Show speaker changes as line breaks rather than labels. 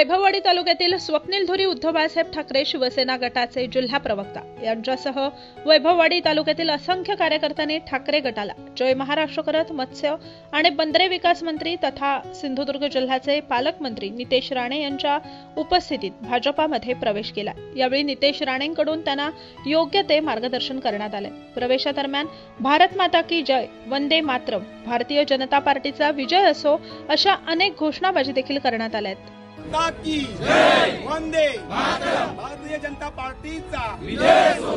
वैभववाडी तालुक्यातील स्वप्नील धुरी उद्धव बाळासाहेब ठाकरे शिवसेना गटाचे जिल्हा प्रवक्ता यांच्यासह वैभववाडी तालुक्यातील असंख्य कार्यकर्त्यांनी ठाकरे गटाला जय महाराष्ट्र करत मत्स्य आणि बंदरे विकास मंत्री तथा सिंधुदुर्ग जिल्ह्याचे पालकमंत्री नितेश राणे यांच्या उपस्थितीत भाजपामध्ये प्रवेश केला। यावेळी नितेश राणेंकडून त्यांना योग्य ते मार्गदर्शन करण्यात आले। प्रवेशादरम्यान भारत माता की जय, वंदे मातरम, भारतीय जनता पार्टीचा विजय असो अशा अनेक घोषणाबाजी देखील करण्यात आल्या आहेत।
की जय, वंदे मातरम, भारतीय जनता पार्टीचा विजय असो।